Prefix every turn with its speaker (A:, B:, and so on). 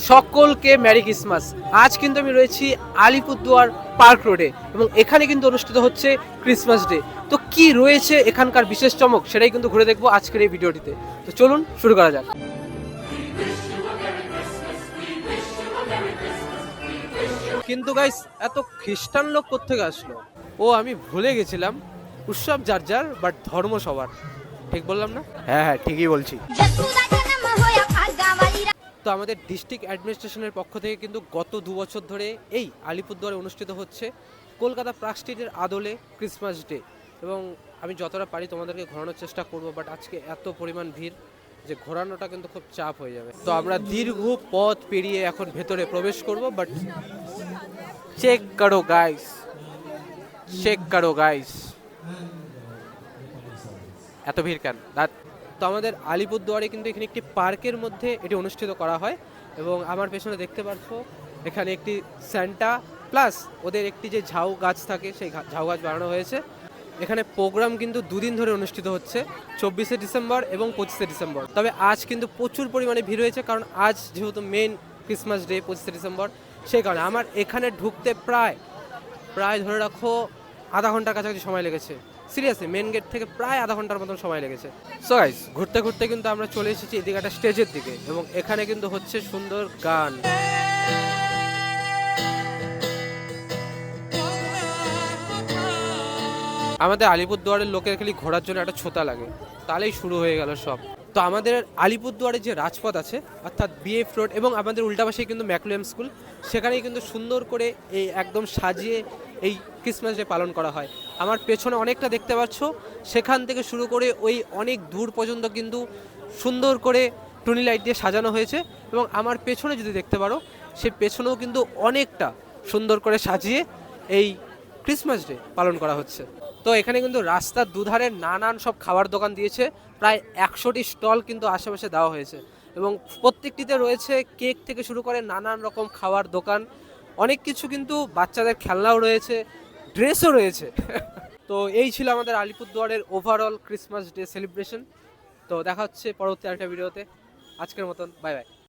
A: সকলকে merry Christmas. আজ কিন্তু আমি রয়েছি আলিপুরদুয়ার পার্ক রোডে এবং এখানে কিন্তু অনুষ্ঠিত হচ্ছে ক্রিসমাস ডে। তো কি রয়েছে এখানকার বিশেষ চমক সেটাই কিন্তু ঘুরে দেখবো আজকের এই ভিডিওটিতে। তো চলুন শুরু করা যাক। কিন্তু গাইস, এত খ্রিস্টান লোক কোত্থেকে আসলো? ও, আমি ভুলে গেছিলাম, উৎসব যার যার বাট ধর্ম সবার। ঠিক বললাম না? হ্যাঁ হ্যাঁ, ঠিকই বলছি। তো আমাদের ডিস্ট্রিক্ট অ্যাডমিনিস্ট্রেশনের পক্ষ থেকে কিন্তু গত 2 বছর ধরে এই আলিপুরদুয়ারে অনুষ্ঠিত হচ্ছে কলকাতা পার্ক স্ট্রিটের আদলে ক্রিসমাস ডে। এবং আমি যতটা পারি তোমাদেরকে ঘোরানোর চেষ্টা করব, বাট আজকে এত পরিমাণ ভিড় যে ঘোরানোটা কিন্তু খুব চাপ হয়ে যাবে। তো আমরা দীর্ঘ পথ পেরিয়ে এখন ভেতরে প্রবেশ করব, বাট চেক করো গাইস, চেক করো গাইস, এত ভিড় কেন? তো আমাদের আলিপুরদুয়ারে কিন্তু এখানে একটি পার্কের মধ্যে এটি অনুষ্ঠিত করা হয় এবং আমার পেছনে দেখতে পাচ্ছ এখানে একটি স্যান্টা প্লাস ওদের একটি যে ঝাউ গাছ থাকে সেই ঝাউ গাছ বানানো হয়েছে। এখানে প্রোগ্রাম কিন্তু 2 দিন ধরে অনুষ্ঠিত হচ্ছে, 24শে ডিসেম্বর এবং 25শে ডিসেম্বর। তবে আজ কিন্তু প্রচুর পরিমাণে ভিড় হয়েছে, কারণ আজ যেহেতু মেন ক্রিসমাস ডে 25শে ডিসেম্বর, সেই কারণে আমার এখানে ঢুকতে প্রায় ধরে রাখো আধা ঘন্টার কাছাকাছি সময় লেগেছে। সিরিয়াসলি মেন গেট থেকে প্রায় আধা ঘন্টার মতন সময় লেগেছে। সো গাইস, ঘুরতে ঘুরতে কিন্তু আমরা চলে এসেছি এদিকে একটা স্টেজের দিকে এবং এখানে কিন্তু হচ্ছে সুন্দর গান। আমাদের আলিপুরদুয়ারের লোকের খালি ঘোরার জন্য একটা ছোতা লাগে, তাহলেই শুরু হয়ে গেল সব। তো আমাদের আলিপুরদুয়ারে যে রাজপথ আছে অর্থাৎ বিএফ রোড এবং আমাদের উল্টা পাশে কিন্তু ম্যাকলুয়াম স্কুল, সেখানেই কিন্তু সুন্দর করে এই একদম সাজিয়ে এই ক্রিসমাস ডে পালন করা হয়। আমার পেছনে অনেকটা দেখতে পাচ্ছ, সেখান থেকে শুরু করে ওই অনেক দূর পর্যন্ত কিন্তু সুন্দর করে টুনি লাইট দিয়ে সাজানো হয়েছে এবং আমার পেছনে যদি দেখতে পারো, সে পেছনেও কিন্তু অনেকটা সুন্দর করে সাজিয়ে এই ক্রিসমাস ডে পালন করা হচ্ছে। তো এখানে কিন্তু রাস্তার দুধারে নানান সব খাবার দোকান দিয়েছে, প্রায় 100টি স্টল কিন্তু আশেপাশে দেওয়া হয়েছে এবং প্রত্যেকটিতে রয়েছে কেক থেকে শুরু করে নানান রকম খাবার দোকান, অনেক কিছু, কিন্তু বাচ্চাদের খেলনাও রয়েছে, ড্রেসও রয়েছে। তো এই ছিল আমাদের আলিপুরদুয়ারের ওভারঅল ক্রিসমাস ডে সেলিব্রেশন। তো দেখা হচ্ছে পরবর্তী একটা ভিডিওতে। আজকের মতন বাই বাই।